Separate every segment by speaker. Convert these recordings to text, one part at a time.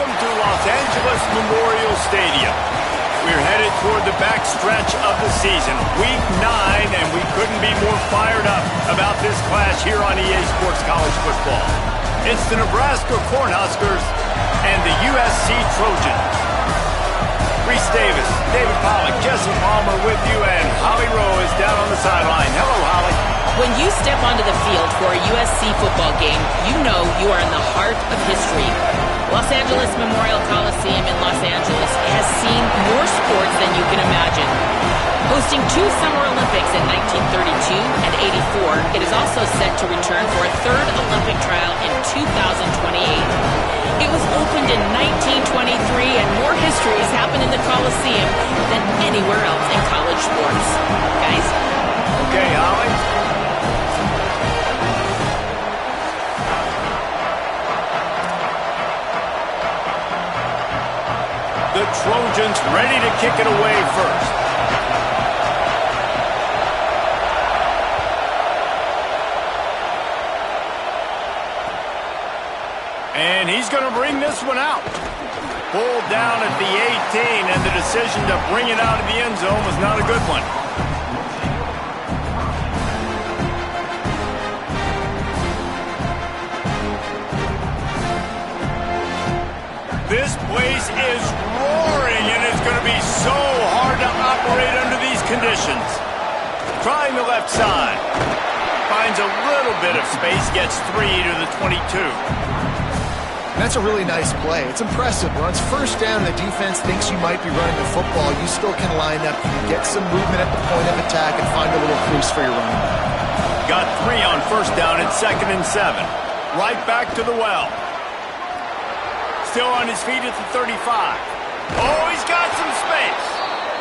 Speaker 1: Welcome to Los Angeles Memorial Stadium. We're headed toward the backstretch of the season, Week 9, and we couldn't be more fired up about this clash here on EA Sports College Football. It's the Nebraska Cornhuskers and the USC Trojans. Reese Davis, David Pollack, Jesse Palmer with you, and Holly Rowe is down on the sideline. Hello, Holly.
Speaker 2: When you step onto the field for a USC football game, you know you are in the heart of history. Los Angeles Memorial Coliseum in Los Angeles has seen more sports than you can imagine. Hosting 2 Summer Olympics in 1932 and 84, it is also set to return for a 3rd Olympic trial in 2028. It was opened in 1923, and more history has happened in the Coliseum than anywhere else in college sports. Guys?
Speaker 1: Okay, Holly. The Trojans ready to kick it away first. And he's going to bring this one out. Pulled down at the 18, and the decision to bring it out of the end zone was not a good one. This place is roaring, and it's going to be so hard to operate under these conditions. Trying the left side. Finds a little bit of space, gets 3 to the 22.
Speaker 3: That's a really nice play. It's impressive. Once first down, the defense thinks you might be running the football. You still can line up, you can get some movement at the point of attack, and find a little crease for your running back.
Speaker 1: Got 3 on first down at 2nd and 7. Right back to the well. Still on his feet at the 35. Oh, he's got some space.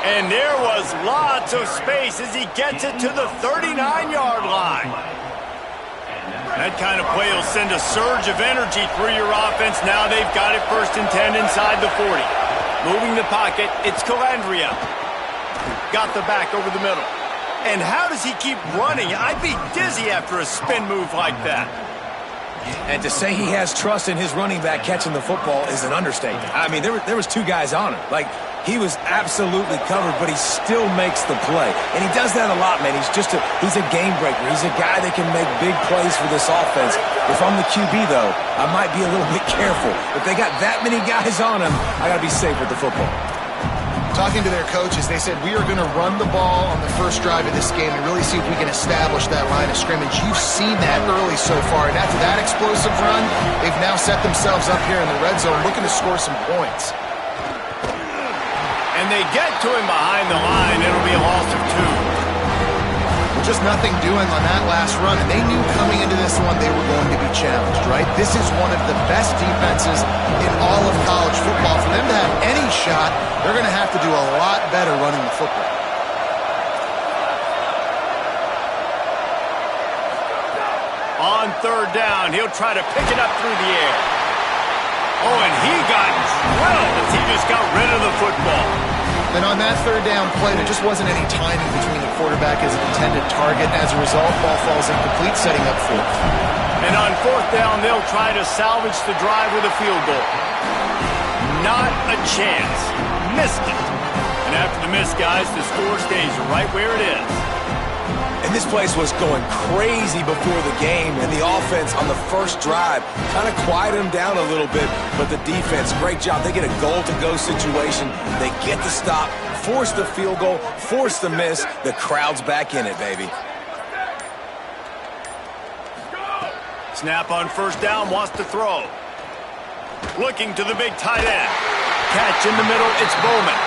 Speaker 1: And there was lots of space as he gets it to the 39-yard line. That kind of play will send a surge of energy through your offense. Now they've got it 1st and 10 inside the 40. Moving the pocket, it's Calandria. Got the back over the middle. And how does he keep running? I'd be dizzy after a spin move like that.
Speaker 4: And to say he has trust in his running back catching the football is an understatement. I mean, there was 2 guys on him. Like, he was absolutely covered, but he still makes the play. And he does that a lot, man. He's a game breaker. He's a guy that can make big plays for this offense. If I'm the QB, though, I might be a little bit careful. If they got that many guys on him, I got to be safe with the football.
Speaker 3: Talking to their coaches, they said, we are going to run the ball on the first drive of this game and really see if we can establish that line of scrimmage. You've seen that early so far, and after that explosive run, they've now set themselves up here in the red zone looking to score some points.
Speaker 1: And they get to him behind the line. It'll be a loss of 2.
Speaker 3: Just nothing doing on that last run, and they knew coming into this one they were going to be challenged, right? This is one of the best defenses in all of college football. For them to have any shot, they're going to have to do a lot better running the football.
Speaker 1: On 3rd down, he'll try to pick it up through the air. Oh, and he got drilled as he just got rid of the football.
Speaker 3: And on that 3rd down play, there just wasn't any timing between the quarterback and his intended target. As a result, ball falls incomplete, setting up 4th.
Speaker 1: And on 4th down, they'll try to salvage the drive with a field goal. Not a chance. Missed it. And after the miss, guys, the score stays right where it is.
Speaker 4: And this place was going crazy before the game, and the offense on the first drive kind of quieted them down a little bit, but the defense, great job. They get a goal-to-go situation. They get the stop, force the field goal, force the miss. The crowd's back in it, baby.
Speaker 1: Snap on first down, wants to throw. Looking to the big tight end. Catch in the middle, it's Bowman.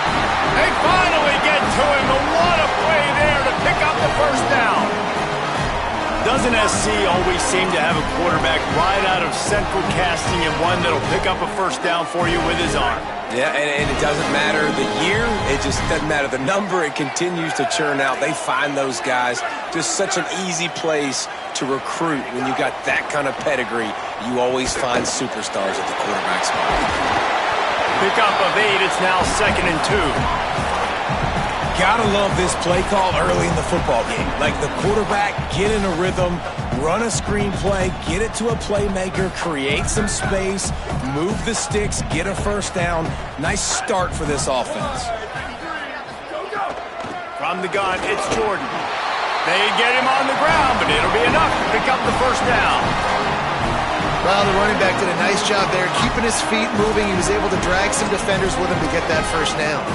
Speaker 1: They finally get to him, but what a play there to pick up the first down. Doesn't SC always seem to have a quarterback right out of central casting and one that'll pick up a first down for you with his arm?
Speaker 4: Yeah, and it doesn't matter the year. It just doesn't matter the number. It continues to churn out. They find those guys. Just such an easy place to recruit when you got that kind of pedigree. You always find superstars at the quarterback spot.
Speaker 1: Pickup of 8. It's now 2nd and 2.
Speaker 4: Gotta love this play call early in the football game. Like the quarterback, get in a rhythm, run a screen play, get it to a playmaker, create some space, move the sticks, get a first down. Nice start for this offense.
Speaker 1: From the gun, it's Jordan. They get him on the ground, but it'll be enough to pick up the first down.
Speaker 3: Well, the running back did a nice job there, keeping his feet moving. He was able to drag some defenders with him to get that first down.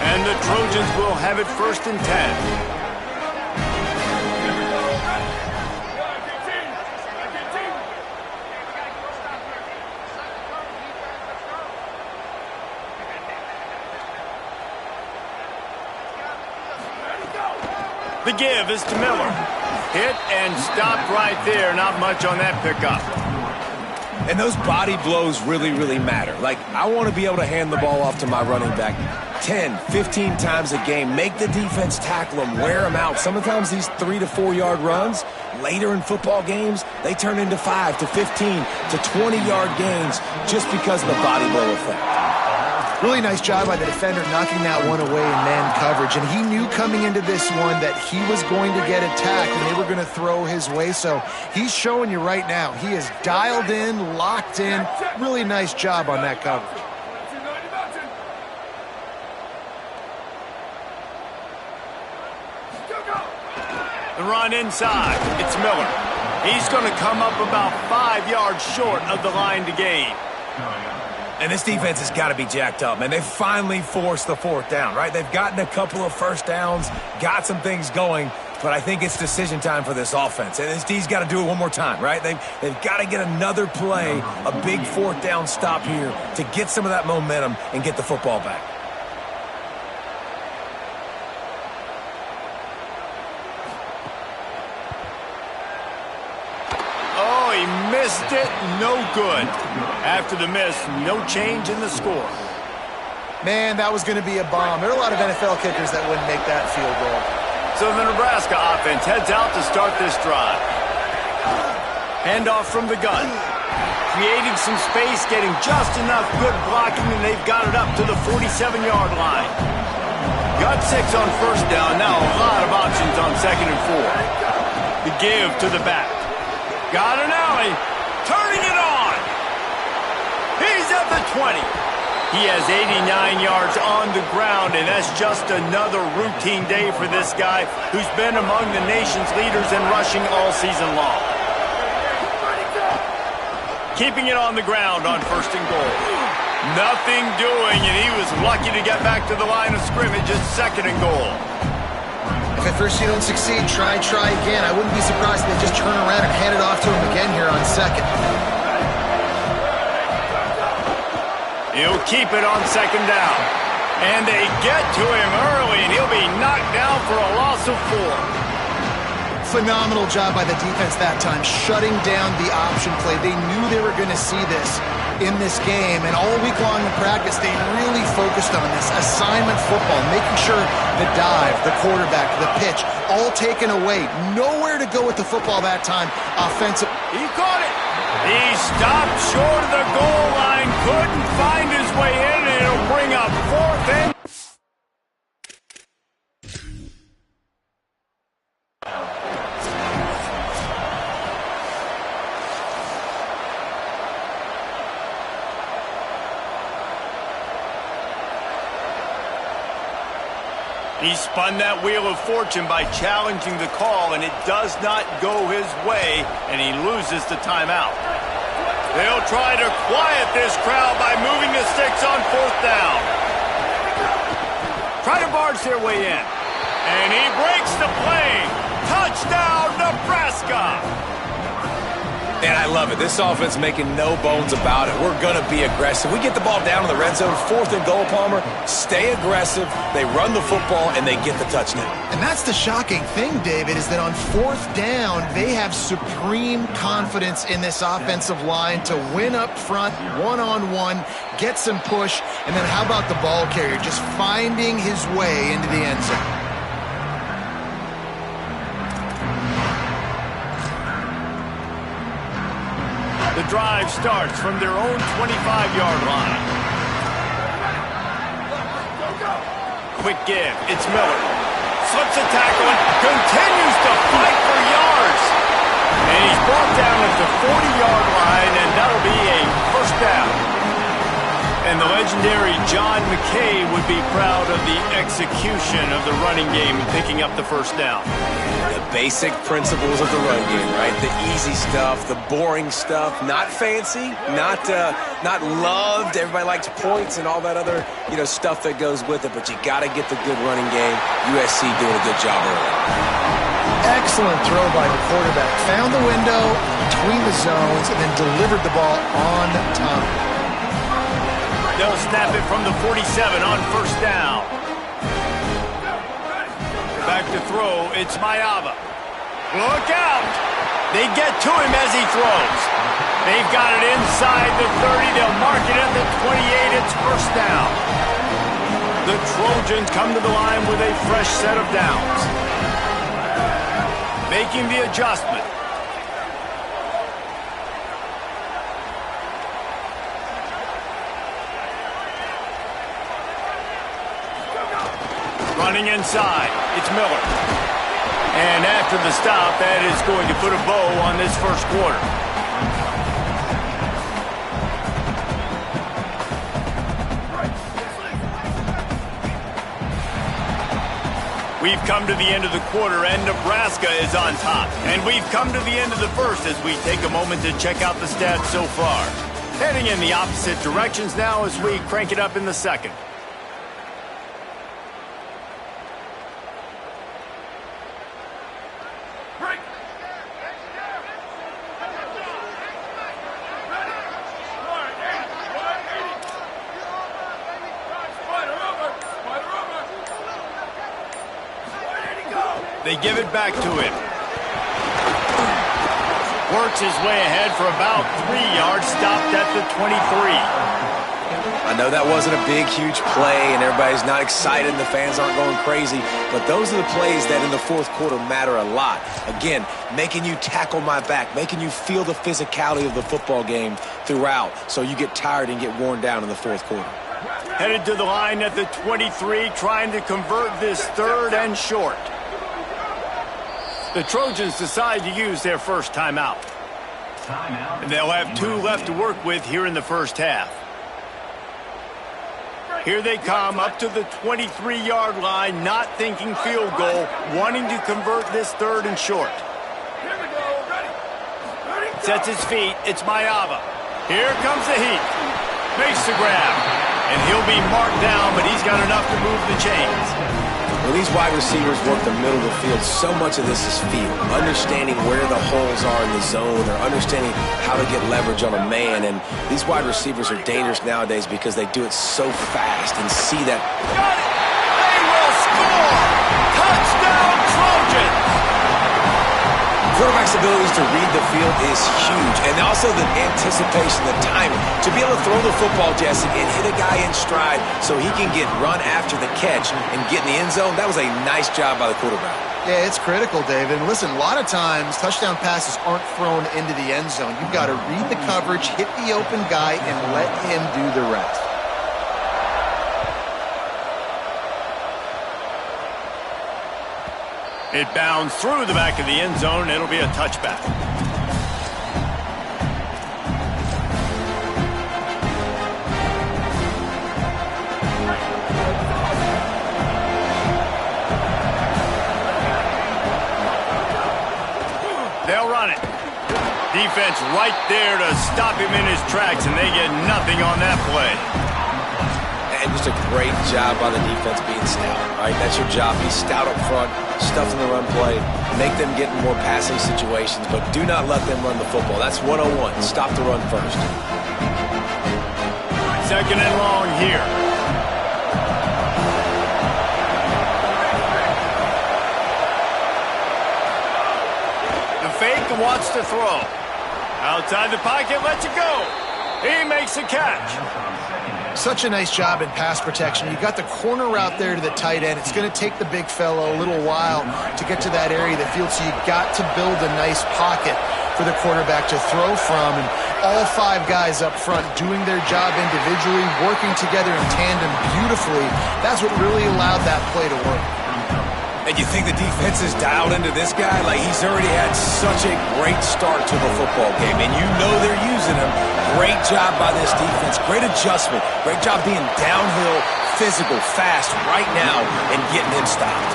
Speaker 1: And the Trojans will have it 1st and 10. The give is to Miller. Hit and stopped right there. Not much on that pickup.
Speaker 4: And those body blows really, really matter. Like, I want to be able to hand the ball off to my running back 10, 15 times a game. Make the defense tackle them, wear them out. Sometimes these 3 to 4 yard runs, later in football games, they turn into 5 to 15 to 20 yard gains just because of the body blow effect.
Speaker 3: Really nice job by the defender knocking that one away in man coverage. And he knew coming into this one that he was going to get attacked and they were going to throw his way. So he's showing you right now. He is dialed in, locked in. Really nice job on that coverage.
Speaker 1: The run inside. It's Miller. He's going to come up about 5 yards short of the line to gain.
Speaker 4: And this defense has got to be jacked up, man. They've finally forced the 4th down, right? They've gotten a couple of first downs, got some things going, but I think it's decision time for this offense. And this D's got to do it one more time, right? They've got to get another play, a big 4th down stop here to get some of that momentum and get the football back.
Speaker 1: Missed it, no good. After the miss, no change in the score.
Speaker 3: Man, that was going to be a bomb. There are a lot of NFL kickers that wouldn't make that field goal.
Speaker 1: So the Nebraska offense heads out to start this drive. Handoff from the gun. Creating some space, getting just enough good blocking, and they've got it up to the 47-yard line. Got 6 on first down, now a lot of options on 2nd and 4. The give to the back. Got an alley, turning it on. He's at the 20. He has 89 yards on the ground, and that's just another routine day for this guy who's been among the nation's leaders in rushing all season long. Keeping it on the ground on 1st and goal. Nothing doing, and he was lucky to get back to the line of scrimmage at 2nd and goal.
Speaker 3: If at first you don't succeed, try again. I wouldn't be surprised if they just turn around and hand it off to him again here on 2nd.
Speaker 1: He'll keep it on 2nd down. And they get to him early, and he'll be knocked down for a loss of 4.
Speaker 3: Phenomenal job by the defense that time, shutting down the option play. They knew they were going to see this in this game, and all week long in practice, they really focused on this assignment football, making sure the dive, the quarterback, the pitch, all taken away. Nowhere to go with the football that time, offensive.
Speaker 1: He caught it. He stopped short of the goal line, couldn't find his way in, and it'll bring up 4th and... He spun that wheel of fortune by challenging the call, and it does not go his way, and he loses the timeout. They'll try to quiet this crowd by moving the sticks on 4th down. Try to barge their way in. And he breaks the play. Touchdown, Nebraska!
Speaker 4: And I love it. This offense making no bones about it. We're going to be aggressive. We get the ball down in the red zone, 4th and goal, Palmer. Stay aggressive. They run the football, and they get the touchdown.
Speaker 3: And that's the shocking thing, David, is that on 4th down, they have supreme confidence in this offensive line to win up front, one-on-one, get some push, and then how about the ball carrier just finding his way into the end zone?
Speaker 1: The drive starts from their own 25-yard line. Quick give. It's Miller. Slips a tackle and continues to fight for yards. he's brought down at the 40-yard line, and that'll be a first down. And the legendary John McKay would be proud of the execution of the running game and picking up the first down.
Speaker 4: The basic principles of the run game, right? The easy stuff, the boring stuff, not fancy, not loved. Everybody likes points and all that other, stuff that goes with it. But you got to get the good running game. USC doing a good job early.
Speaker 3: Excellent throw by the quarterback. Found the window between the zones and then delivered the ball on time.
Speaker 1: They'll snap it from the 47 on first down. Back to throw, it's Ncaa27. Look out! They get to him as he throws. They've got it inside the 30. They'll mark it at the 28. It's first down. The Trojans come to the line with a fresh set of downs. Making the adjustment. Running inside, it's Miller. And after the stop, that is going to put a bow on this first quarter. We've come to the end of the quarter, and Nebraska is on top. And we've come to the end of the first as we take a moment to check out the stats so far. Heading in the opposite directions now as we crank it up in the second. They give it back to him. Works his way ahead for about 3 yards, stopped at the 23.
Speaker 4: I know that wasn't a big, huge play, and everybody's not excited, and the fans aren't going crazy, but those are the plays that in the fourth quarter matter a lot. Again, making you tackle my back, making you feel the physicality of the football game throughout, so you get tired and get worn down in the fourth quarter.
Speaker 1: Headed to the line at the 23, trying to convert this third and short. The Trojans decide to use their first timeout. And they'll have 2 left to work with here in the first half. Here they come up to the 23-yard line, not thinking field goal, wanting to convert this third and short. Sets his feet, it's Ncaa27. Here comes the heat. Makes the grab. And he'll be marked down, but he's got enough to move the chains.
Speaker 4: When these wide receivers work the middle of the field, so much of this is feel. Understanding where the holes are in the zone or understanding how to get leverage on a man. And these wide receivers are dangerous nowadays because they do it so fast and see that.
Speaker 1: Got it! They will score! Touchdown Trojans!
Speaker 4: Quarterback's abilities to read the field is huge. And also the anticipation, the timing. To be able to throw the football, Jesse, and hit a guy in stride so he can get run after the catch and get in the end zone, that was a nice job by the quarterback.
Speaker 3: Yeah, it's critical, David. And listen, a lot of times touchdown passes aren't thrown into the end zone. You've got to read the coverage, hit the open guy, and let him do the rest.
Speaker 1: It bounds through the back of the end zone. It'll be a touchback. They'll run it. Defense right there to stop him in his tracks, and they get nothing on that play.
Speaker 4: And just a great job by the defense being stout, right? That's your job. Be stout up front, stuff in the run play, make them get in more passing situations, but do not let them run the football. That's 101. Stop the run first.
Speaker 1: Second and long here. The fake wants to throw. Outside the pocket, lets it go. He makes the catch.
Speaker 3: Such a nice job in pass protection. You got the corner route there to the tight end. It's going to take the big fellow a little while to get to that area of the field, so you got to build a nice pocket for the quarterback to throw from. And all 5 guys up front doing their job individually, working together in tandem beautifully. That's what really allowed that play to work.
Speaker 4: And you think the defense is dialed into this guy? Like, he's already had such a great start to the football game, and you know they're using him. Great job by this defense. Great adjustment. Great job being downhill, physical, fast right now, and getting him stopped.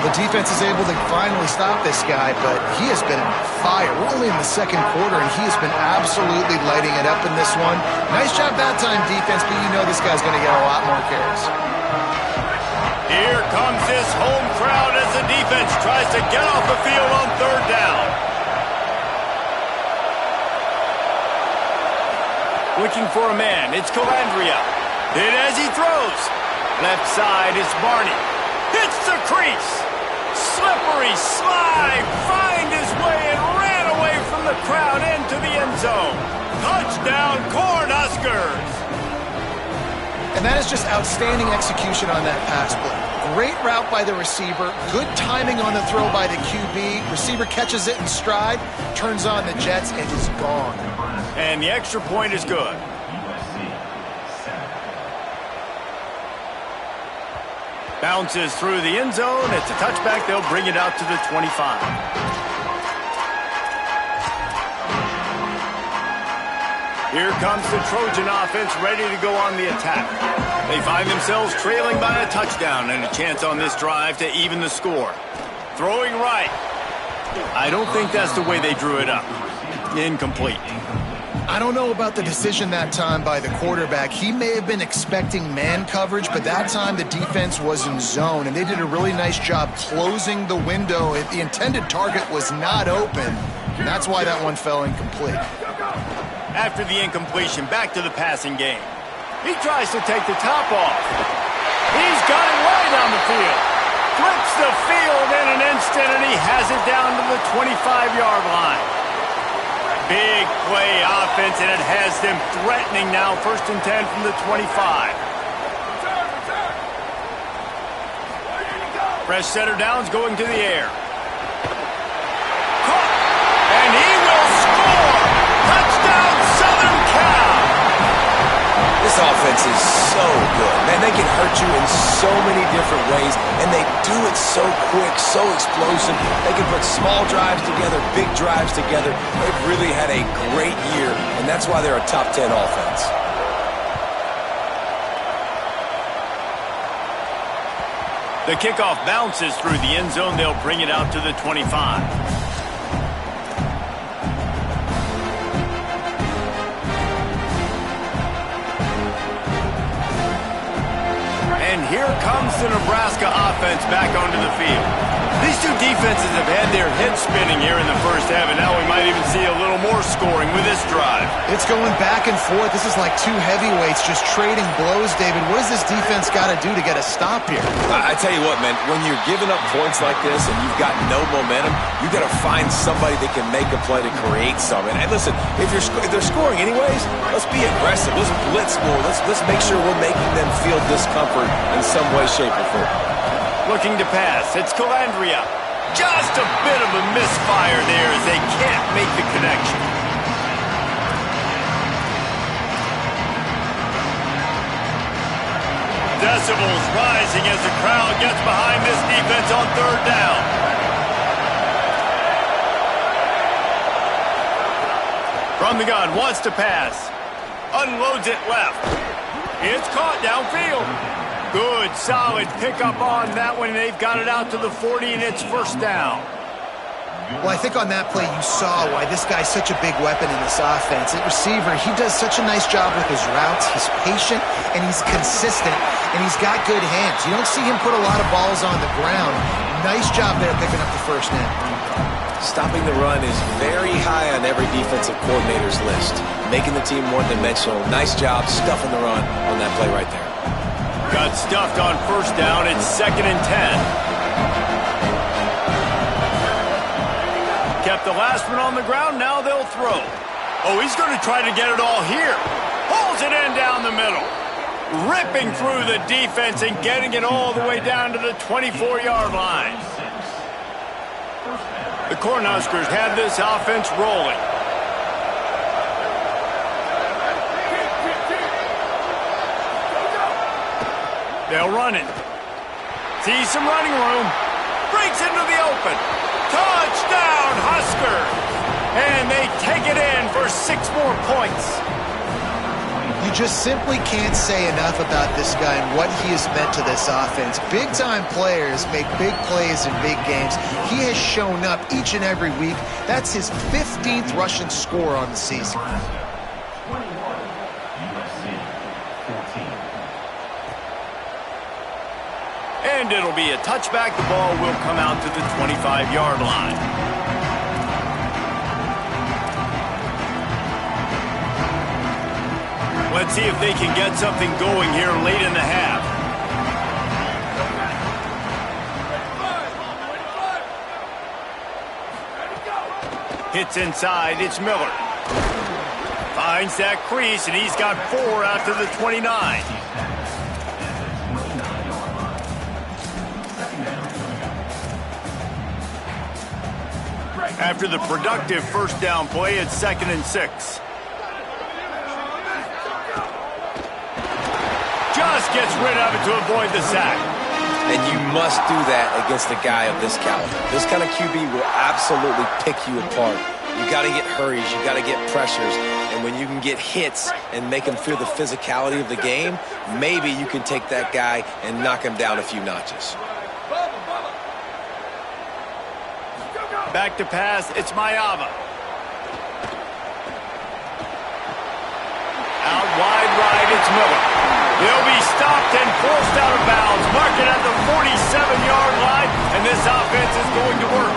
Speaker 3: The defense is able to finally stop this guy, but he has been on fire. We're only in the second quarter, and he has been absolutely lighting it up in this one. Nice job that time, defense, but you know this guy's going to get a lot more carries.
Speaker 1: Here comes this home crowd as the defense tries to get off the field on third down. Looking for a man, it's Calandria. Hit as he throws. Left side is Barney. Hits the crease. Slippery slide. Find his way and ran away from the crowd into the end zone. Touchdown, Cornhuskers.
Speaker 3: And that is just outstanding execution on that pass play. Great route by the receiver. Good timing on the throw by the QB. Receiver catches it in stride, turns on the jets, and is gone.
Speaker 1: And the extra point is good. Bounces through the end zone. It's a touchback. They'll bring it out to the 25. Here comes the Trojan offense ready to go on the attack. They find themselves trailing by a touchdown and a chance on this drive to even the score. Throwing right. I don't think that's the way they drew it up. Incomplete.
Speaker 3: I don't know about the decision that time by the quarterback. He may have been expecting man coverage, but that time the defense was in zone, and they did a really nice job closing the window. The intended target was not open, and that's why that one fell incomplete.
Speaker 1: After the incompletion, back to the passing game. He tries to take the top off. He's got it way down the field. Flips the field in an instant, and he has it down to the 25-yard line. Big play offense, and it has them threatening now. 1st and 10 from the 25. Fresh setter downs going to the air. Caught, and he will score. Touchdown, Southern Cal.
Speaker 4: This offense is so good. Man, they can hurt you in so many different ways, and they do it so quick, so explosive. They can put small drives together, big drives together. They've really had a great year, and that's why they're a top 10 offense.
Speaker 1: The kickoff bounces through the end zone. They'll bring it out to the 25. And here comes the Nebraska offense back onto the field. These two defenses have had their heads spinning here in the first half, and now we might even see a little more scoring with this drive.
Speaker 3: It's going back and forth. This is like two heavyweights just trading blows, David. What does this defense got to do to get a stop here?
Speaker 4: I tell you what, man, when you're giving up points like this and you've got no momentum, you got to find somebody that can make a play to create something. And listen, if they're scoring anyways, let's be aggressive. Let's blitz more. Let's make sure we're making them feel discomfort in some way, shape, or form.
Speaker 1: Looking to pass. It's Calandria. Just a bit of a misfire there as they can't make the connection. Decibels rising as the crowd gets behind this defense on third down. From the gun, wants to pass. Unloads it left. It's caught downfield. Good, solid pickup on that one. They've got it out to the 40, and it's 1st down.
Speaker 3: Well, I think on that play you saw why this guy's such a big weapon in this offense. At receiver, he does such a nice job with his routes. He's patient, and he's consistent, and he's got good hands. You don't see him put a lot of balls on the ground. Nice job there picking up the 1st down.
Speaker 4: Stopping the run is very high on every defensive coordinator's list. Making the team one-dimensional. Nice job stuffing the run on that play right there.
Speaker 1: Got stuffed on 1st down. It's 2nd and 10. Kept the last one on the ground. Now they'll throw. Oh, he's going to try to get it all here. Pulls it in down the middle. Ripping through the defense and getting it all the way down to the 24-yard line. The Cornhuskers have this offense rolling. They'll run it. See some running room. Breaks into the open. Touchdown, Huskers! And they take it in for 6 more points.
Speaker 3: You just simply can't say enough about this guy and what he has meant to this offense. Big-time players make big plays in big games. He has shown up each and every week. That's his 15th rushing score on the season.
Speaker 1: And it'll be a touchback. The ball will come out to the 25-yard line. Let's see if they can get something going here late in the half. Hits inside, it's Miller. Finds that crease, and he's got 4 out to the 29. After the productive first down play, it's 2nd and 6. Just gets rid of it to avoid the sack.
Speaker 4: And you must do that against a guy of this caliber. This kind of QB will absolutely pick you apart. You got to get hurries, you got to get pressures, and when you can get hits and make him feel the physicality of the game, maybe you can take that guy and knock him down a few notches.
Speaker 1: Back to pass, it's Ncaa27. Out wide right, it's Miller. He'll be stopped and forced out of bounds. Mark it at the 47-yard line, and this offense is going to work.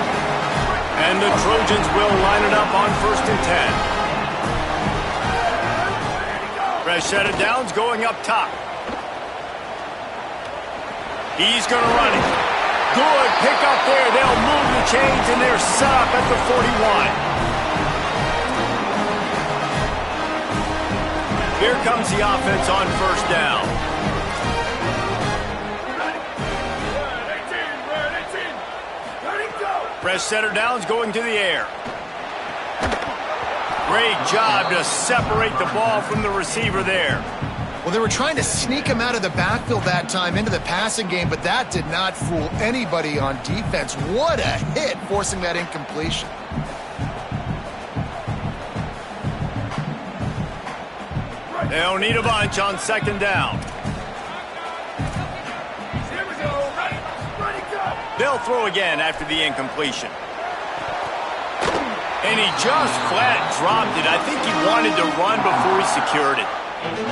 Speaker 1: And the Trojans will line it up on 1st and 10. Fresh set of downs going up top. He's going to run it. Good pick up there. They'll move the chains, and they're set up at the 41. Here comes the offense on 1st down. Fresh setter downs going to the air. Great job to separate the ball from the receiver there.
Speaker 3: Well, they were trying to sneak him out of the backfield that time into the passing game, but that did not fool anybody on defense. What a hit, forcing that incompletion.
Speaker 1: They'll need a bunch on 2nd down. They'll throw again after the incompletion. And he just flat dropped it. I think he wanted to run before he secured it.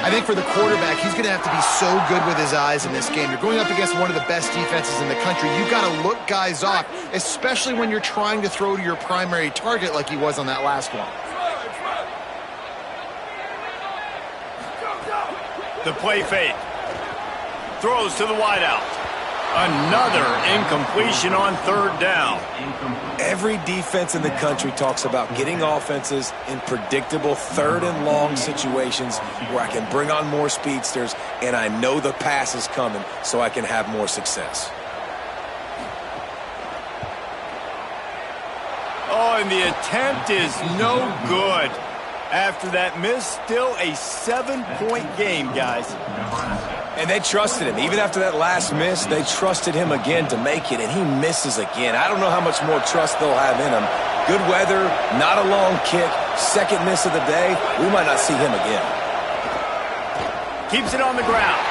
Speaker 3: I think for the quarterback, he's going to have to be so good with his eyes in this game. You're going up against one of the best defenses in the country. You've got to look guys off, especially when you're trying to throw to your primary target like he was on that last one.
Speaker 1: The play fake. Throws to the wideout. Another incompletion on 3rd down.
Speaker 4: Every defense in the country talks about getting offenses in predictable 3rd and long situations where I can bring on more speedsters and I know the pass is coming so I can have more success.
Speaker 1: Oh, and the attempt is no good. After that miss, still a 7-point game, guys.
Speaker 4: And they trusted him. Even after that last miss, they trusted him again to make it, and he misses again. I don't know how much more trust they'll have in him. Good weather, not a long kick, 2nd miss of the day. We might not see him again.
Speaker 1: Keeps it on the ground.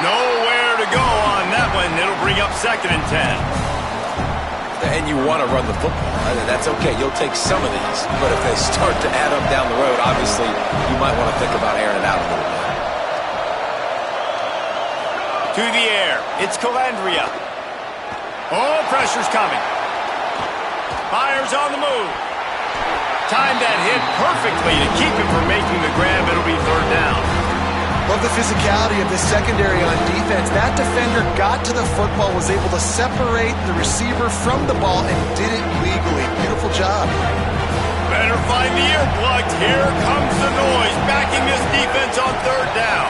Speaker 1: Nowhere to go on that one. It'll bring up 2nd and 10.
Speaker 4: And you want to run the football. That's okay. You'll take some of these. But if they start to add up down the road, obviously, you might want to think about airing it out a little bit.
Speaker 1: To the air. It's Calandria. Oh, pressure's coming. Fires on the move. Timed that hit perfectly to keep him from making the grab. It'll be 3rd down.
Speaker 3: Love the physicality of this secondary on defense. That defender got to the football, was able to separate the receiver from the ball, and did it legally. Beautiful job.
Speaker 1: Better find the earplugs. Here comes the noise, backing this defense on 3rd down.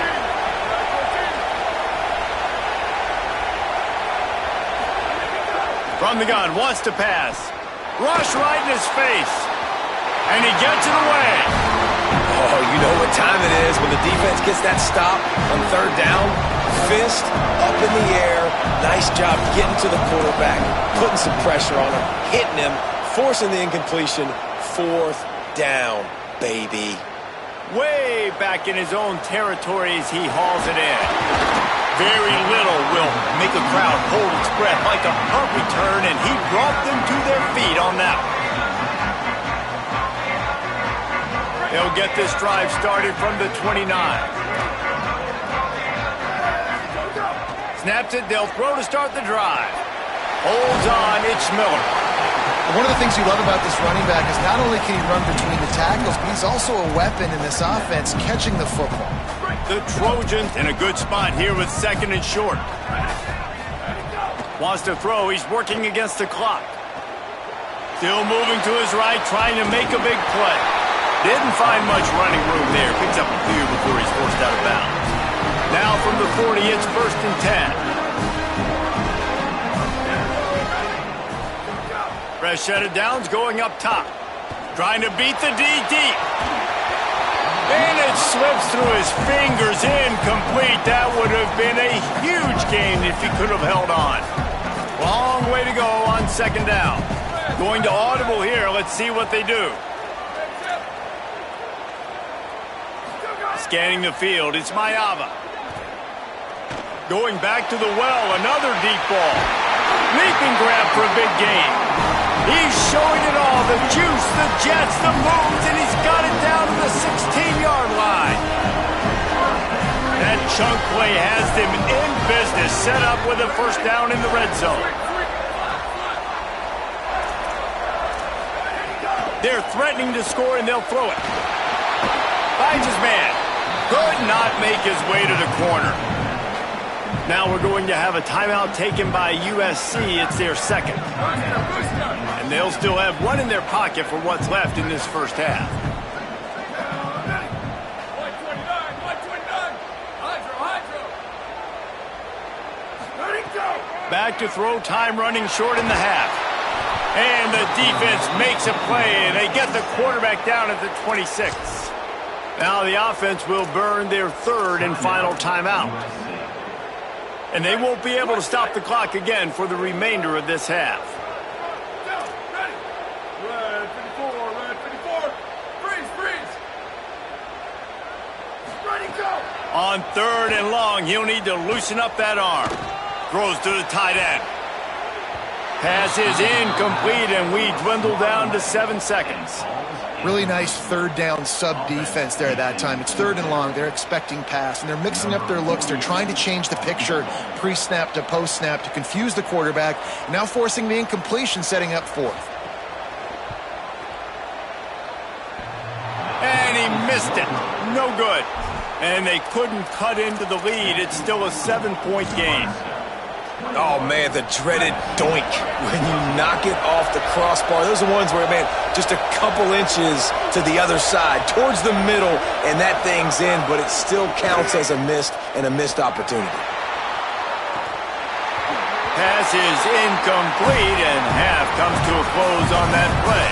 Speaker 1: From the gun, wants to pass. Rush right in his face. And he gets it away.
Speaker 4: Oh, you know what time it is when the defense gets that stop on 3rd down. fist up in the air. Nice job getting to the quarterback, putting some pressure on him, hitting him, forcing the incompletion. 4th down, baby.
Speaker 1: Way back in his own territory as he hauls it in. Very little will make a crowd hold its breath like a punt return, and he brought them to their feet on that one. They'll get this drive started from the 29. Snaps it, they'll throw to start the drive. Holds on, it's Miller.
Speaker 3: One of the things you love about this running back is not only can he run between the tackles, but he's also a weapon in this offense, catching the football.
Speaker 1: The Trojans in a good spot here with 2nd and short. Wants to throw, he's working against the clock. Still moving to his right, trying to make a big play. Didn't find much running room there. Picks up a few before he's forced out of bounds. Now from the 40, it's 1st and 10. Fresh set of downs going up top. Trying to beat the D deep. And it slips through his fingers, incomplete. That would have been a huge gain if he could have held on. Long way to go on 2nd down. Going to audible here. Let's see what they do. Scanning the field, it's Ncaa27. Going back to the well, another deep ball. Leaping grab for a big gain. He's showing it all, the juice, the jets, the moves, and he's got it down to the 16-yard line. That chunk play has them in business, set up with a 1st down in the red zone. They're threatening to score, and they'll throw it. Finds his man. Could not make his way to the corner. Now we're going to have a timeout taken by USC. It's their 2nd. And they'll still have one in their pocket for what's left in this 1st half. Back to throw, time running short in the half. And the defense makes a play, and they get the quarterback down at the 26. Now the offense will burn their 3rd and final timeout. And they won't be able to stop the clock again for the remainder of this half.
Speaker 5: Red 54, freeze. Ready, go.
Speaker 1: On 3rd and long, he'll need to loosen up that arm. Throws to the tight end. Pass is incomplete, and we dwindle down to 7 seconds.
Speaker 3: Really nice 3rd down sub-defense there at that time. It's 3rd and long. They're expecting pass, and they're mixing up their looks. They're trying to change the picture pre-snap to post-snap to confuse the quarterback, now forcing the incompletion, setting up 4th.
Speaker 1: And he missed it. No good. And they couldn't cut into the lead. It's still a 7-point game.
Speaker 4: Oh, man, the dreaded doink when you knock it off the crossbar. Those are ones where, man, just a couple inches to the other side, towards the middle, and that thing's in, but it still counts as a missed opportunity.
Speaker 1: Pass is incomplete, and half comes to a close on that play.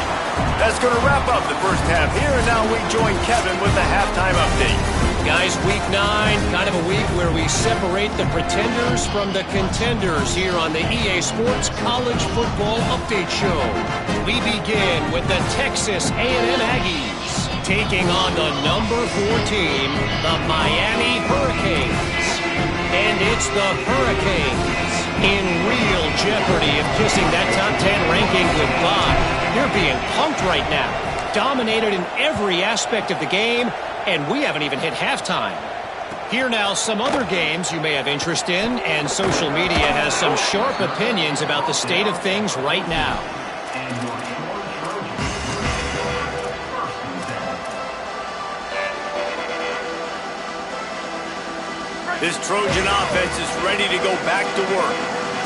Speaker 1: That's going to wrap up the 1st half here, and now we join Kevin with the halftime update.
Speaker 6: Guys, week 9, kind of a week where we separate the pretenders from the contenders here on the EA Sports College Football Update Show. We begin with the Texas A&M Aggies taking on the number 4 team, the Miami Hurricanes. And it's the Hurricanes in real jeopardy of kissing that top 10 ranking goodbye. They're being punked right now, dominated in every aspect of the game, and we haven't even hit halftime. Here now, some other games you may have interest in, and social media has some sharp opinions about the state of things right now.
Speaker 1: This Trojan offense is ready to go back to work.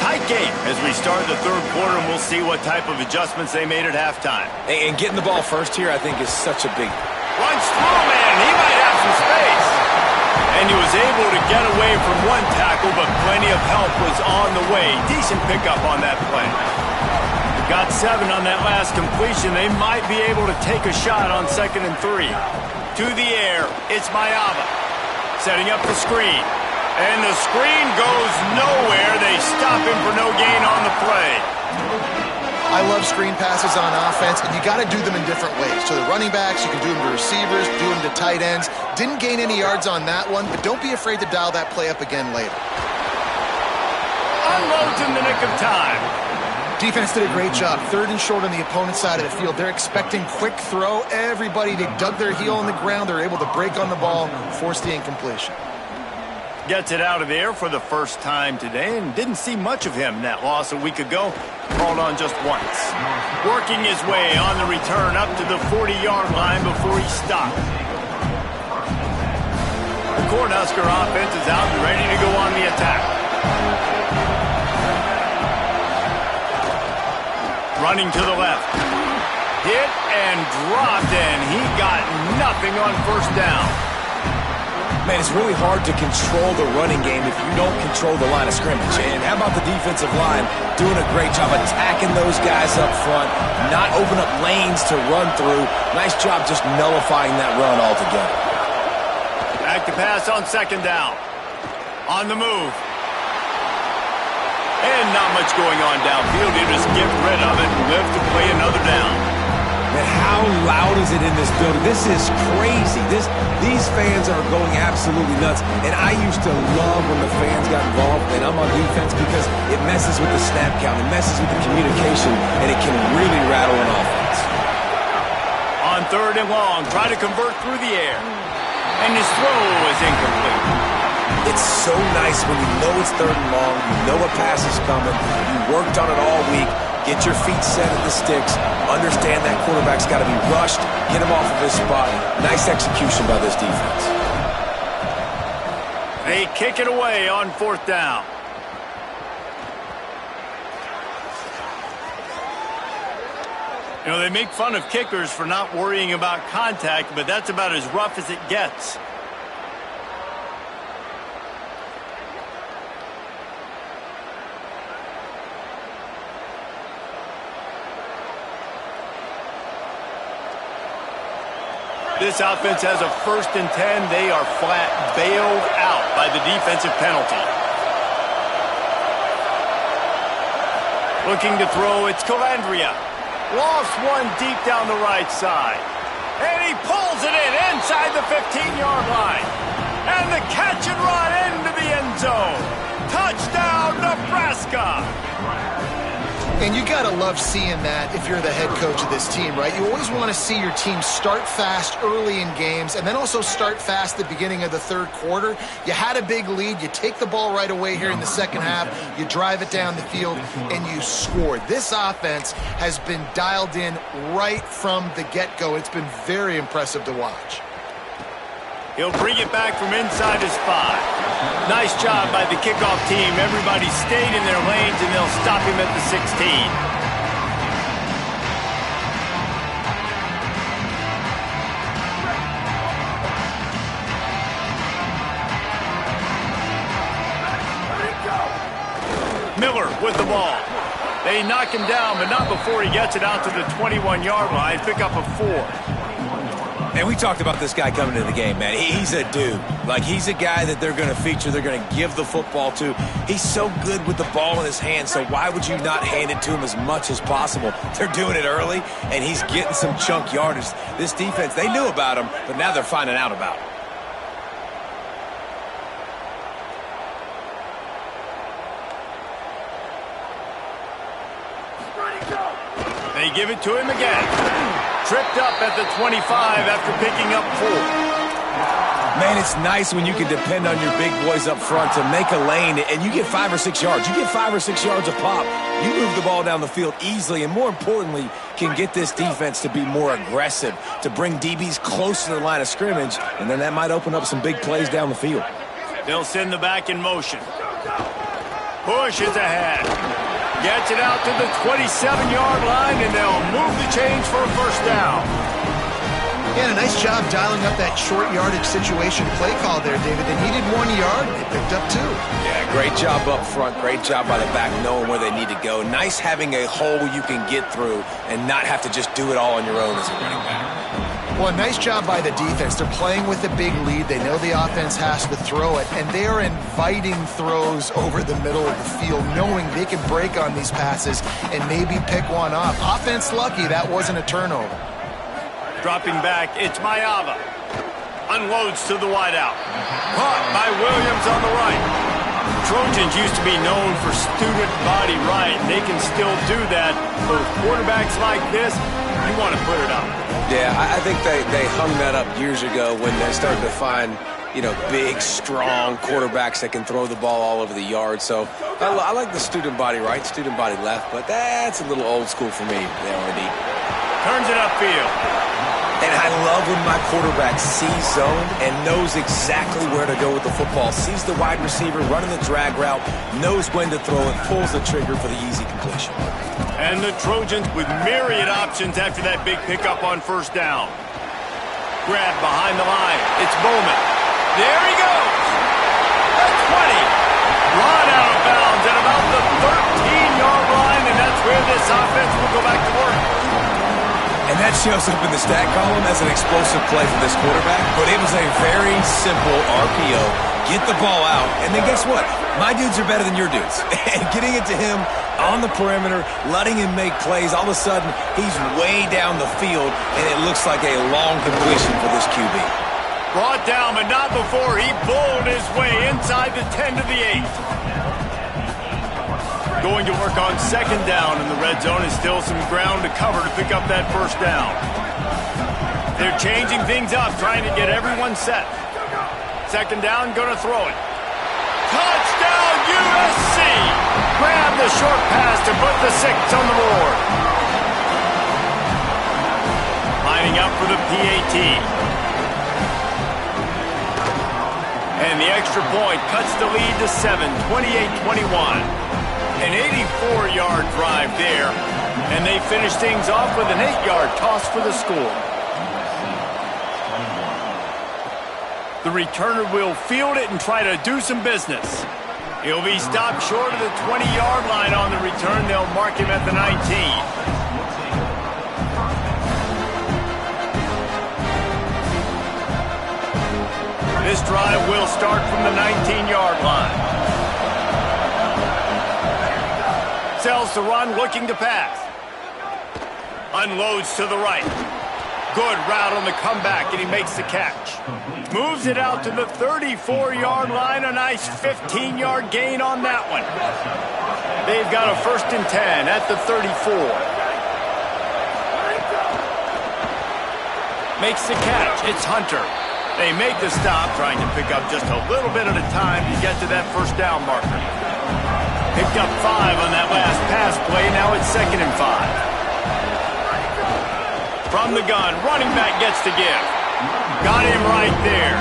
Speaker 1: Tight game as we start the 3rd quarter, and we'll see what type of adjustments they made at halftime.
Speaker 4: And getting the ball first here, I think, is such a big...
Speaker 1: Runs through, man. He might have some space. And he was able to get away from one tackle, but plenty of help was on the way. Decent pickup on that play. Got 7 on that last completion. They might be able to take a shot on 2nd and 3. To the air, it's Ncaa27. Setting up the screen. And the screen goes nowhere. They stop him for no gain on the play.
Speaker 3: I love screen passes on offense, and you got to do them in different ways. To the running backs, you can do them to receivers, do them to tight ends. Didn't gain any yards on that one, but don't be afraid to dial that play up again later.
Speaker 1: Unloads in the nick of time.
Speaker 3: Defense did a great job. 3rd and short on the opponent's side of the field. They're expecting quick throw. Everybody, they dug their heel on the ground. They're able to break on the ball, force the incompletion.
Speaker 1: Gets it out of the air for the first time today, and didn't see much of him in that loss a week ago. Called on just once. Working his way on the return up to the 40-yard line before he stopped. The Cornhusker offense is out and ready to go on the attack. Running to the left. Hit and dropped, and he got nothing on first down.
Speaker 4: Man, it's really hard to control the running game if you don't control the line of scrimmage. And how about the defensive line doing a great job attacking those guys up front, not open up lanes to run through. Nice job just nullifying that run altogether.
Speaker 1: Back to pass on 2nd down. On the move. And not much going on downfield. You just get rid of it and live to play another down.
Speaker 4: Man, how loud is it in this building? This is crazy. These fans are going absolutely nuts. And I used to love when the fans got involved, and I'm on defense because it messes with the snap count. It messes with the communication, and it can really rattle an offense.
Speaker 1: On 3rd and long, try to convert through the air. And his throw is incomplete.
Speaker 4: It's so nice when you know it's 3rd and long, you know a pass is coming, you worked on it all week, get your feet set at the sticks, understand that quarterback's got to be rushed, get him off of his spot. Nice execution by this defense.
Speaker 1: They kick it away on 4th down. You know, they make fun of kickers for not worrying about contact, but that's about as rough as it gets. This offense has a 1st and 10. They are flat bailed out by the defensive penalty. Looking to throw, it's Calandria. Lost one deep down the right side. And he pulls it in inside the 15-yard line. And the catch and run into the end zone. Touchdown, Nebraska.
Speaker 3: And you got to love seeing that if you're the head coach of this team, right? You always want to see your team start fast early in games and then also start fast at the beginning of the 3rd quarter. You had a big lead. You take the ball right away here in the 2nd half. You drive it down the field, and you score. This offense has been dialed in right from the get-go. It's been very impressive to watch.
Speaker 1: He'll bring it back from inside his 5. Nice job by the kickoff team. Everybody stayed in their lanes, and they'll stop him at the 16. Miller with the ball. They knock him down, but not before he gets it out to the 21-yard line. Pick up a 4.
Speaker 4: And we talked about this guy coming into the game, man. He's a dude. Like, he's a guy that they're going to feature, they're going to give the football to. He's so good with the ball in his hand, so why would you not hand it to him as much as possible? They're doing it early, and he's getting some chunk yardage. This defense, they knew about him, but now they're finding out about him.
Speaker 1: They give it to him again. Tripped up at the 25 after picking up 4.
Speaker 4: Man, it's nice when you can depend on your big boys up front to make a lane, and you get 5 or 6 yards. You get 5 or 6 yards a pop. You move the ball down the field easily, and more importantly, can get this defense to be more aggressive, to bring DBs close to the line of scrimmage, and then that might open up some big plays down the field.
Speaker 1: They'll send the back in motion. Push is ahead. Gets it out to the 27-yard line, and they'll move the chains for a first down.
Speaker 3: Yeah, a nice job dialing up that short yardage situation play call there, David. They needed 1 yard. They picked up 2.
Speaker 4: Yeah, great job up front. Great job by the back knowing where they need to go. Nice having a hole you can get through and not have to just do it all on your own as a running back.
Speaker 3: Well, nice job by the defense. They're playing with a big lead. They know the offense has to throw it, and they are inviting throws over the middle of the field, knowing they can break on these passes and maybe pick one off. Offense lucky that wasn't a turnover.
Speaker 1: Dropping back, it's Ncaa27. Unloads to the wideout. Caught by Williams on the right. Trojans used to be known for student body right, and they can still do that. But with quarterbacks like this, you want to put it up.
Speaker 4: Yeah, I think they hung that up years ago when they started to find, big, strong quarterbacks that can throw the ball all over the yard. So I like the student body right, student body left, but that's a little old school for me, the RD.
Speaker 1: Turns it upfield.
Speaker 4: And I love when my quarterback sees zone and knows exactly where to go with the football. Sees the wide receiver running the drag route, knows when to throw it, pulls the trigger for the easy completion.
Speaker 1: And the Trojans with myriad options after that big pickup on first down. Grab behind the line. It's Bowman. There he goes. That's 20. Run out of bounds at about the 13-yard line, and that's where this offense will go back to work.
Speaker 4: And that shows up in the stat column as an explosive play for this quarterback, but it was a very simple RPO. Get the ball out, and then guess what? My dudes are better than your dudes. And getting it to him on the perimeter, letting him make plays, all of a sudden, he's way down the field, and it looks like a long completion for this QB.
Speaker 1: Brought down, but not before he bowled his way inside the 10 to the 8. Going to work on second down in the red zone, and still some ground to cover to pick up that first down. They're changing things up, trying to get everyone set. Second down, going to throw it. Touchdown, USC! Grab the short pass to put the 6 on the board. Lining up for the PAT. And the extra point cuts the lead to 7, 28-21. An 84-yard drive there, and they finish things off with an 8-yard toss for the score. The returner will field it and try to do some business. He'll be stopped short of the 20-yard line on the return. They'll mark him at the 19. This drive will start from the 19-yard line. Sells the run, looking to pass. Unloads to the right. Good route on the comeback, and he makes the catch. Moves it out to the 34-yard line. A nice 15-yard gain on that one. They've got a 1st and 10 at the 34. Makes the catch. It's Hunter. They make the stop, trying to pick up just a little bit at a time to get to that first down marker. Picked up 5 on that last pass play. Now it's 2nd and 5. From the gun, running back gets to give. Got him right there.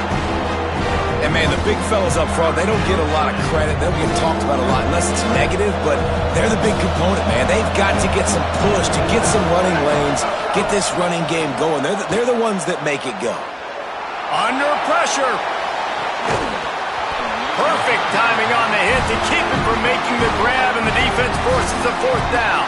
Speaker 4: And, man, the big fellas up front, they don't get a lot of credit. They don't get talked about a lot unless it's negative, but they're the big component, man. They've got to get some push, to get some running lanes, get this running game going. They're the ones that make it go.
Speaker 1: Under pressure. Perfect timing on the hit to keep him from making the grab, and the defense forces a 4th down.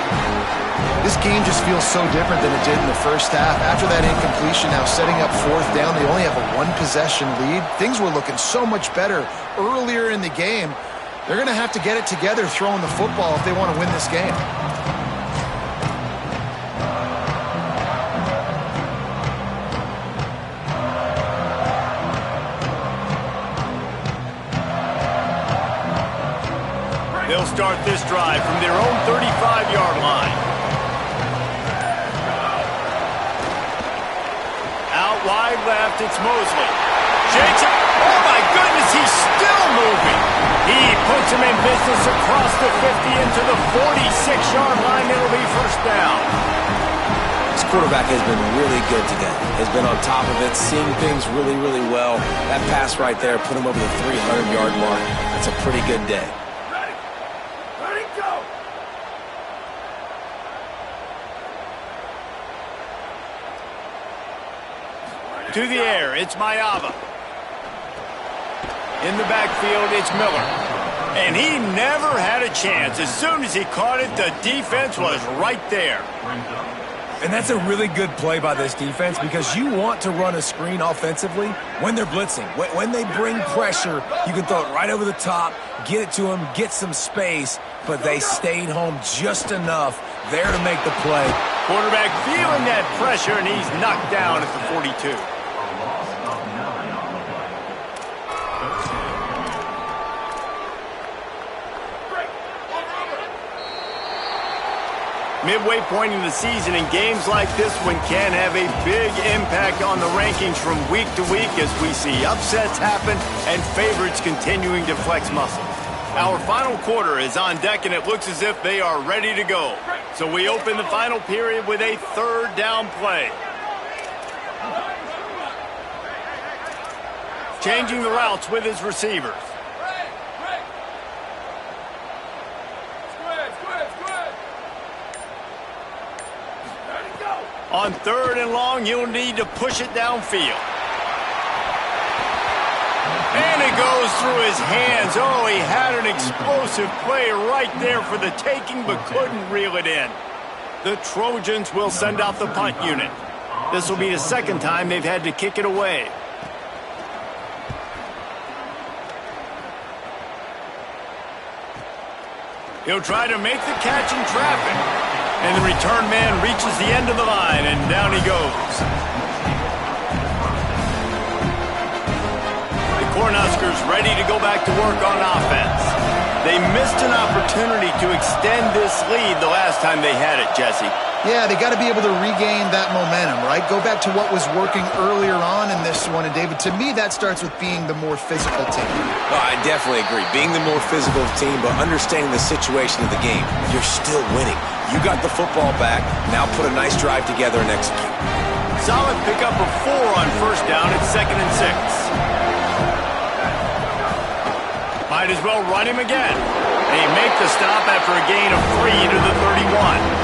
Speaker 3: This game just feels so different than it did in the first half. After that incompletion, now setting up 4th down, they only have a 1-possession lead. Things were looking so much better earlier in the game. They're going to have to get it together throwing the football if they want to win this game.
Speaker 1: They'll start this drive from their own 35-yard line. Out wide left, it's Mosley. Jakes it. Oh, my goodness, he's still moving. He puts him in business across the 50 into the 46-yard line. It'll be 1st down.
Speaker 4: This quarterback has been really good today. Has been on top of it, seeing things really, really well. That pass right there put him over the 300-yard mark. That's a pretty good day.
Speaker 1: To the air, it's Ncaa27. In the backfield, it's Miller. And he never had a chance. As soon as he caught it, the defense was right there.
Speaker 4: And that's a really good play by this defense because you want to run a screen offensively when they're blitzing. When they bring pressure, you can throw it right over the top, get it to them, get some space, but they stayed home just enough there to make the play.
Speaker 1: Quarterback feeling that pressure, and he's knocked down at the 42. Midway point in the season, and games like this one can have a big impact on the rankings from week to week as we see upsets happen and favorites continuing to flex muscle. Our final quarter is on deck, and it looks as if they are ready to go. So we open the final period with a third down play. Changing the routes with his receivers. On third and long, you'll need to push it downfield. And it goes through his hands. Oh, he had an explosive play right there for the taking, but couldn't reel it in. The Trojans will send out the punt unit. This will be the second time they've had to kick it away. He'll try to make the catch in traffic. And the return man reaches the end of the line, and down he goes. The Cornhuskers ready to go back to work on offense. They missed an opportunity to extend this lead the last time they had it, Jesse.
Speaker 3: Yeah, they got to be able to regain that momentum, right? Go back to what was working earlier on in this one. And, David, to me, that starts with being the more physical team.
Speaker 4: Oh, I definitely agree. Being the more physical team, but understanding the situation of the game. You're still winning. You got the football back. Now put a nice drive together and execute.
Speaker 1: Solid pickup of 4 on first down at 2nd and 6. Might as well run him again. They make the stop after a gain of 3 to the 31.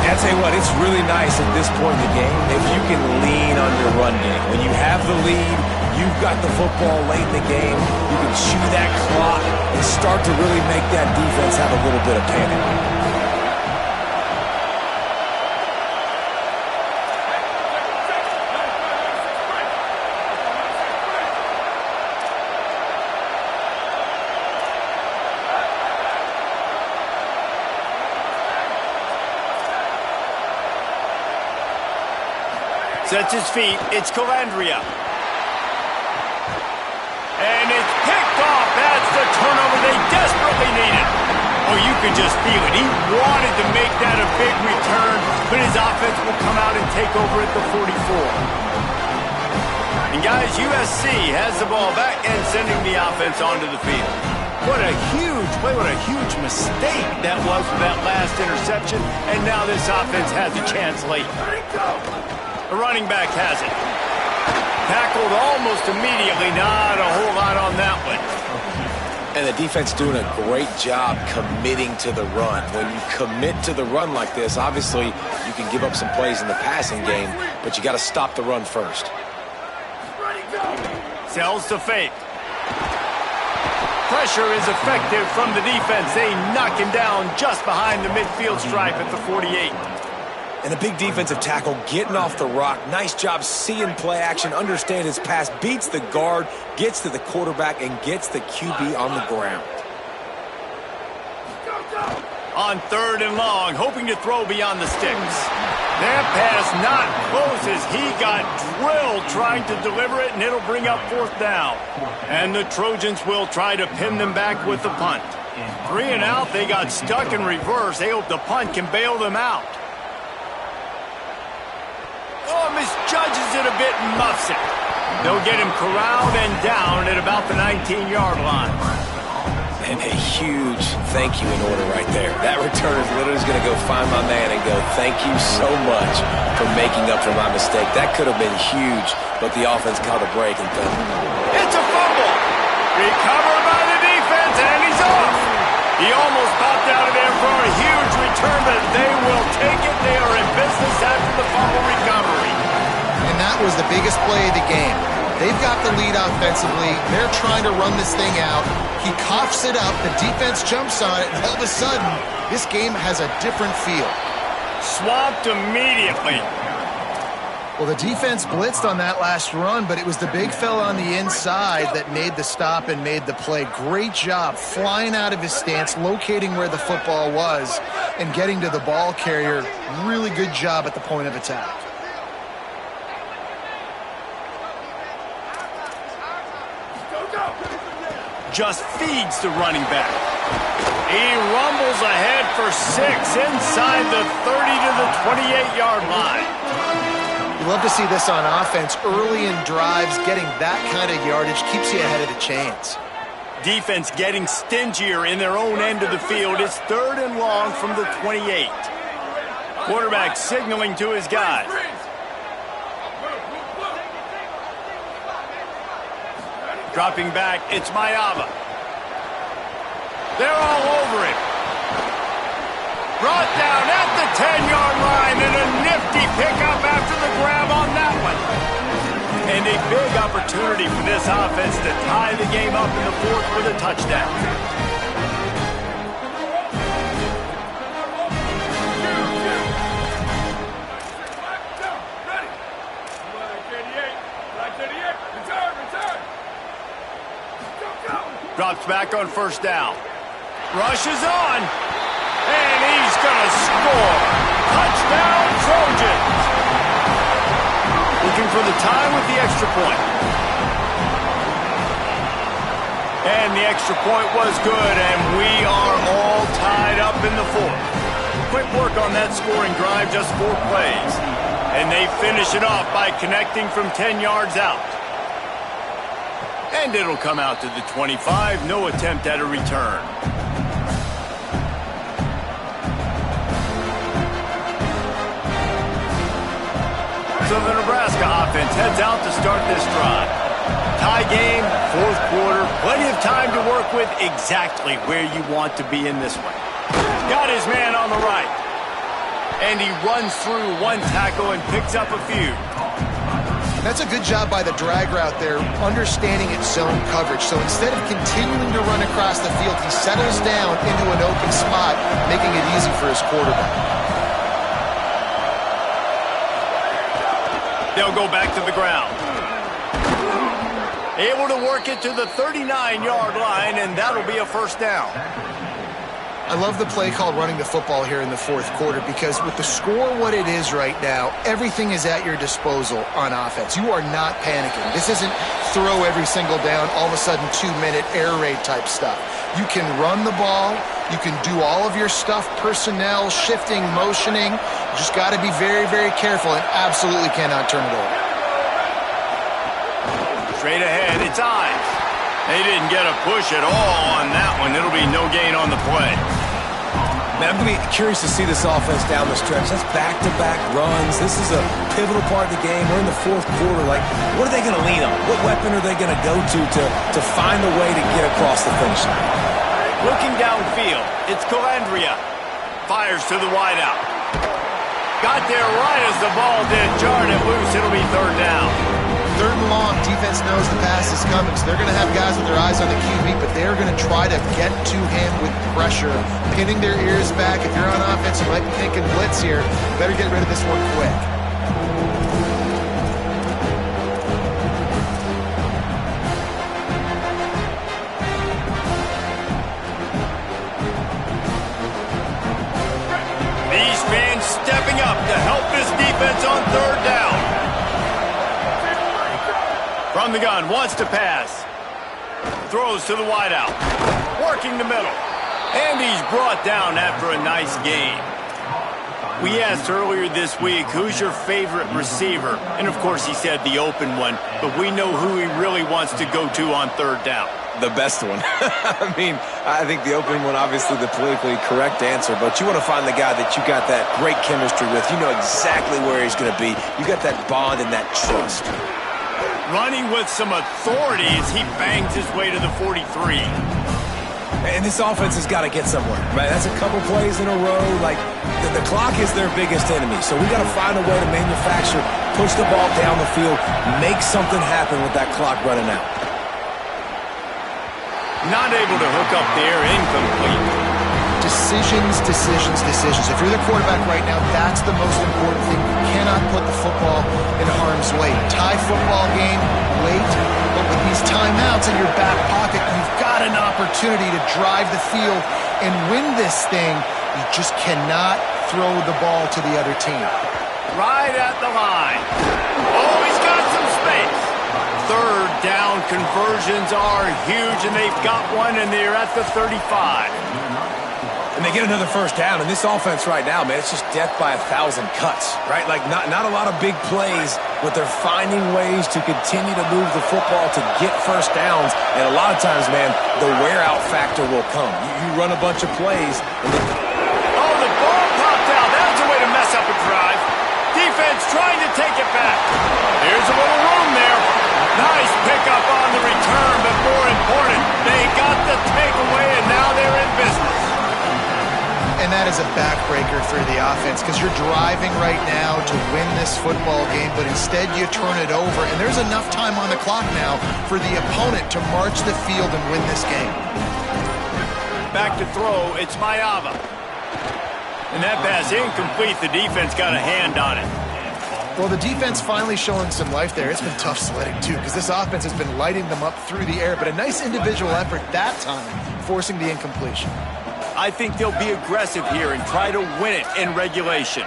Speaker 4: I tell you what, it's really nice at this point in the game if you can lean on your run game. When you have the lead, you've got the football late in the game, you can chew that clock and start to really make that defense have a little bit of panic.
Speaker 1: Sets his feet. It's Calandria. And it's picked off. That's the turnover they desperately needed. Oh, you could just feel it. He wanted to make that a big return, but his offense will come out and take over at the 44. And guys, USC has the ball back and sending the offense onto the field. What a huge play, what a huge mistake that was for that last interception. And now this offense has a chance late. The running back has it. Tackled almost immediately. Not a whole lot on that one.
Speaker 4: And the defense doing a great job committing to the run. When you commit to the run like this, obviously you can give up some plays in the passing game, but you got to stop the run first.
Speaker 1: Sells to fake. Pressure is effective from the defense. They knock him down just behind the midfield stripe at the 48.
Speaker 4: And a big defensive tackle getting off the rock. Nice job seeing play action, understand his pass, beats the guard, gets to the quarterback, and gets the QB on the ground.
Speaker 1: On third and long, hoping to throw beyond the sticks. That pass not close as he got drilled trying to deliver it, and it'll bring up fourth down. And the Trojans will try to pin them back with the punt. 3 and out, they got stuck in reverse. They hope the punt can bail them out. Oh, misjudges it a bit and muffs it. They'll get him corralled and down at about the 19-yard line.
Speaker 4: And a huge thank you in order right there. That return is literally going to go find my man and go, thank you so much for making up for my mistake. That could have been huge, but the offense caught a break and done.
Speaker 1: It's a fumble. Recovered by the defense, and he's off. He almost popped out of there for a huge return, but they will take it. They are in business after the fumble recovery.
Speaker 3: And that was the biggest play of the game. They've got the lead offensively. They're trying to run this thing out. He coughs it up. The defense jumps on it. And all of a sudden, this game has a different feel.
Speaker 1: Swamped immediately.
Speaker 3: Well, the defense blitzed on that last run, but it was the big fella on the inside that made the stop and made the play. Great job flying out of his stance, locating where the football was, and getting to the ball carrier. Really good job at the point of attack.
Speaker 1: Just feeds the running back. He rumbles ahead for 6 inside the 30 to the 28-yard line.
Speaker 3: You love to see this on offense. Early in drives, getting that kind of yardage keeps you ahead of the chains.
Speaker 1: Defense getting stingier in their own end of the field. It's 3rd and long from the 28. Quarterback signaling to his guys. Dropping back, it's Ncaa. They're all over him. Brought down at the 10-yard line, and a nifty pickup after the grab on that one. And a big opportunity for this offense to tie the game up in the 4th with a touchdown. Drops back on 1st down. Rushes on. And he's going to score. Touchdown, Trojans. Looking for the time with the extra point. And the extra point was good, and we are all tied up in the 4th. Quick work on that scoring drive, just 4 plays. And they finish it off by connecting from 10 yards out. And it'll come out to the 25. No attempt at a return. So the Nebraska offense heads out to start this drive. Tie game, 4th quarter, plenty of time to work with, exactly where you want to be in this one. Got his man on the right. And he runs through 1 tackle and picks up a few.
Speaker 3: That's a good job by the drag route there, understanding its zone coverage. So instead of continuing to run across the field, he settles down into an open spot, making it easy for his quarterback.
Speaker 1: They'll go back to the ground. Able to work it to the 39-yard line, and that'll be a 1st down.
Speaker 3: I love the play called running the football here in the 4th quarter because with the score what it is right now, everything is at your disposal on offense. You are not panicking. This isn't throw every single down, all of a sudden 2-minute air raid type stuff. You can run the ball. You can do all of your stuff, personnel, shifting, motioning. You just got to be very, very careful and absolutely cannot turn it over.
Speaker 1: Straight ahead, it's eyes. They didn't get a push at all on that one. It'll be no gain on the play.
Speaker 4: Man, I'm going to be curious to see this offense down the stretch. That's back-to-back runs. This is a pivotal part of the game. We're in the 4th quarter. Like, what are they going to lean on? What weapon are they going to go to find a way to get across the finish line?
Speaker 1: Looking downfield, it's Calandria. Fires to the wideout. Got there right as the ball did. Jarred it loose. It'll be 3rd down.
Speaker 3: 3rd and long, defense knows the pass is coming, so they're going to have guys with their eyes on the QB, but they're going to try to get to him with pressure, pinning their ears back. If you're on offense, you might be thinking blitz here. Better get rid of this one quick.
Speaker 1: These fans stepping up to help this defense on 3rd down. From the gun, wants to pass. Throws to the wideout. Working the middle. And he's brought down after a nice gain. We asked earlier this week, who's your favorite receiver? And of course he said the open one, but we know who he really wants to go to on 3rd down.
Speaker 4: The best one. I mean, I think the opening one, obviously the politically correct answer, but you want to find the guy that you got that great chemistry with. You know exactly where he's going to be. You got that bond and that trust.
Speaker 1: Running with some authority as he bangs his way to the 43.
Speaker 4: And this offense has got to get somewhere, right? That's a couple plays in a row. Like, the clock is their biggest enemy. So we got to find a way to manufacture, push the ball down the field, make something happen with that clock running out.
Speaker 1: Not able to hook up there, incomplete.
Speaker 3: decisions, decisions, decisions. If you're the quarterback right now, that's the most important thing. You cannot put the football in harm's way. Tie football game late, but with these timeouts in your back pocket, you've got an opportunity to drive the field and win this thing. You just cannot throw the ball to the other team.
Speaker 1: Right at the line. Oh, he's got some space. Third down conversions are huge, and they've got one, and they're at the 35.
Speaker 4: And they get another first down, and this offense right now, man, it's just death by 1,000 cuts, right? Like, not a lot of big plays, but they're finding ways to continue to move the football to get first downs, and a lot of times, man, the wear-out factor will come. You run a bunch of plays, and then...
Speaker 1: Oh, the ball popped out. That's a way to mess up a drive. Defense trying to take it back. There's a little room there. Nice pickup on the return, but more important, they got the takeaway, and now they're in business.
Speaker 3: And that is a backbreaker for the offense because you're driving right now to win this football game, but instead you turn it over, and there's enough time on the clock now for the opponent to march the field and win this game.
Speaker 1: Back to throw, it's Ncaa27. And that pass incomplete. The defense got a hand on it.
Speaker 3: Well, the defense finally showing some life there. It's been tough sledding, too, because this offense has been lighting them up through the air, but a nice individual effort that time, forcing the incompletion.
Speaker 1: I think they'll be aggressive here and try to win it in regulation.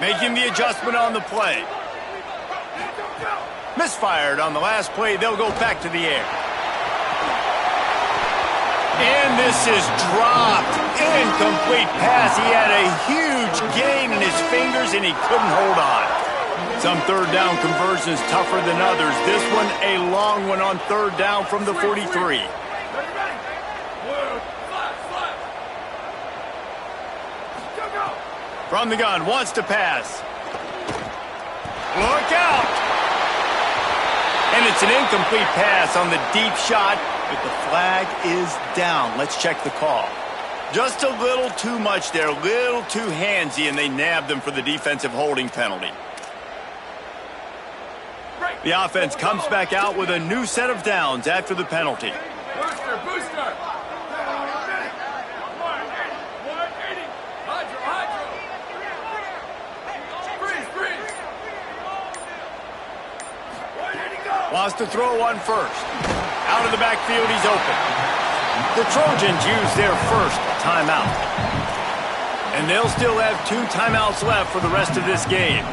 Speaker 1: Making the adjustment on the play. Misfired on the last play. They'll go back to the air. And this is dropped. Incomplete pass. He had a huge gain in his fingers, and he couldn't hold on. Some third down conversions tougher than others. This one, a long one on third down from the 43. From the gun, wants to pass. Look out! And it's an incomplete pass on the deep shot, but the flag is down. Let's check the call. Just a little too much there, a little too handsy, and they nabbed them for the defensive holding penalty. The offense comes back out with a new set of downs after the penalty.
Speaker 5: Booster, booster!
Speaker 1: Wants to throw one first. Out of the backfield, he's open. The Trojans use their first timeout. And they'll still have 2 timeouts left for the rest of this game.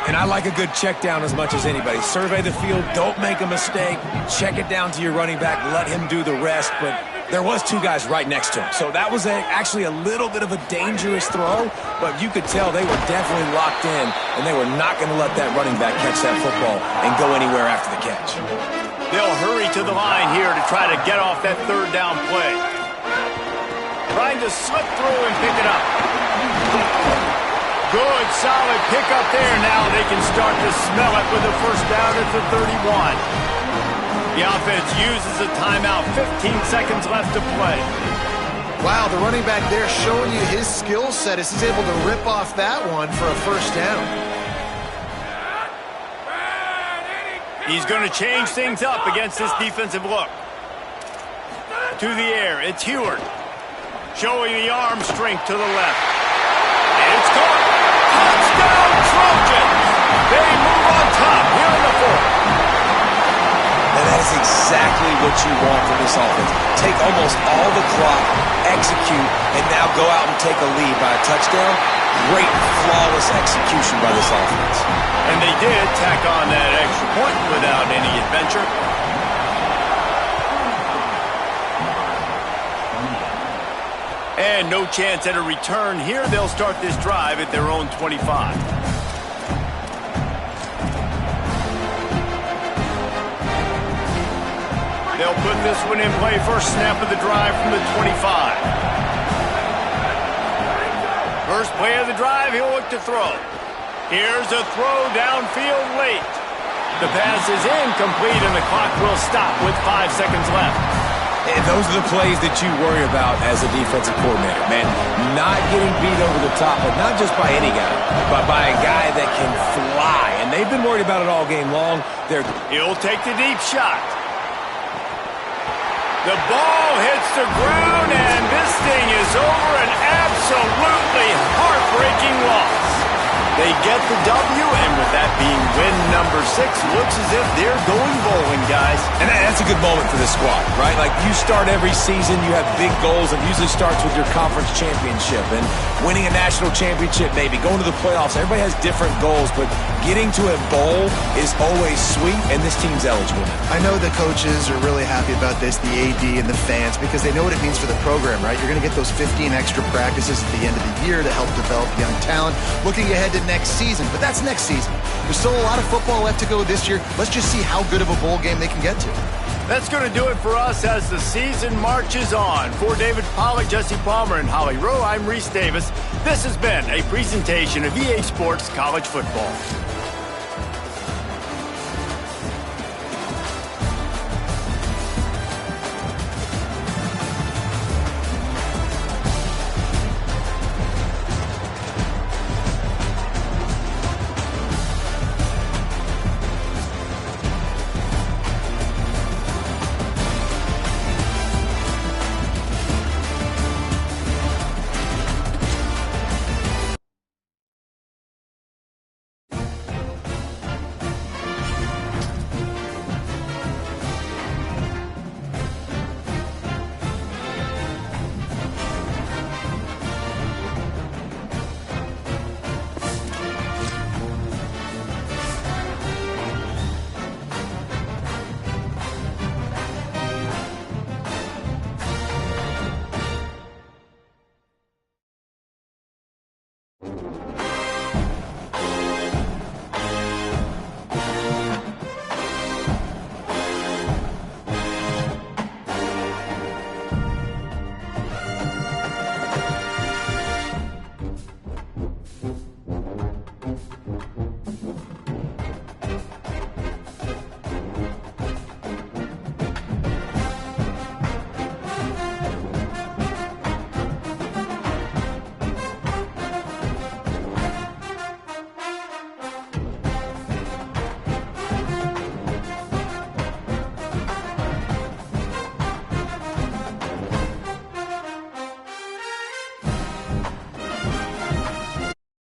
Speaker 4: And I like a good check down as much as anybody. Survey the field, don't make a mistake, check it down to your running back, let him do the rest. But there was 2 guys right next to him. So that was actually a little bit of a dangerous throw, but you could tell they were definitely locked in, and they were not going to let that running back catch that football and go anywhere after the catch.
Speaker 1: They'll hurry to the line here to try to get off that third down play. Trying to slip through and pick it up. Good, solid pickup there. Now they can start to smell it with a first down at the 31. The offense uses a timeout. 15 seconds left to play.
Speaker 3: Wow, the running back there showing you his skill set as he's able to rip off that one for a first down.
Speaker 1: He's going to change things up against this defensive look. To the air, it's Heward. Showing the arm strength to the left. And it's caught. Touchdown, Trojans! They move on top here in the 4th.
Speaker 4: And that is exactly what you want from this offense. Take almost all the clock, execute, and now go out and take a lead by a touchdown. Great, flawless execution by this offense.
Speaker 1: And they did tack on that extra point without any adventure. And no chance at a return here. They'll start this drive at their own 25. They'll put this one in play. First snap of the drive from the 25. First play of the drive, he'll look to throw. Here's a throw downfield late. The pass is incomplete, and the clock will stop with 5 seconds left.
Speaker 4: And those are the plays that you worry about as a defensive coordinator, man. Not getting beat over the top, but not just by any guy, but by a guy that can fly. And they've been worried about it all game long.
Speaker 1: He'll take the deep shot. The ball hits the ground, and this thing is over. An absolutely heartbreaking loss. They get the W, and with that being win number 6, looks as if they're going bowling, guys.
Speaker 4: And that's a good moment for this squad, right? Like, you start every season, you have big goals, and usually starts with your conference championship and winning a national championship, maybe going to the playoffs. Everybody has different goals, but getting to a bowl is always sweet, and this team's eligible now.
Speaker 3: I know the coaches are really happy about this, the AD and the fans, because they know what it means for the program, right? You're going to get those 15 extra practices at the end of the year to help develop young talent. Looking ahead to next season, but that's next season. There's still a lot of football left to go this year. Let's just see how good of a bowl game they can get to.
Speaker 1: That's going to do it for us as the season marches on. For David Pollack, Jesse Palmer, and Holly Rowe, I'm Reese Davis. This has been a presentation of EA Sports College Football.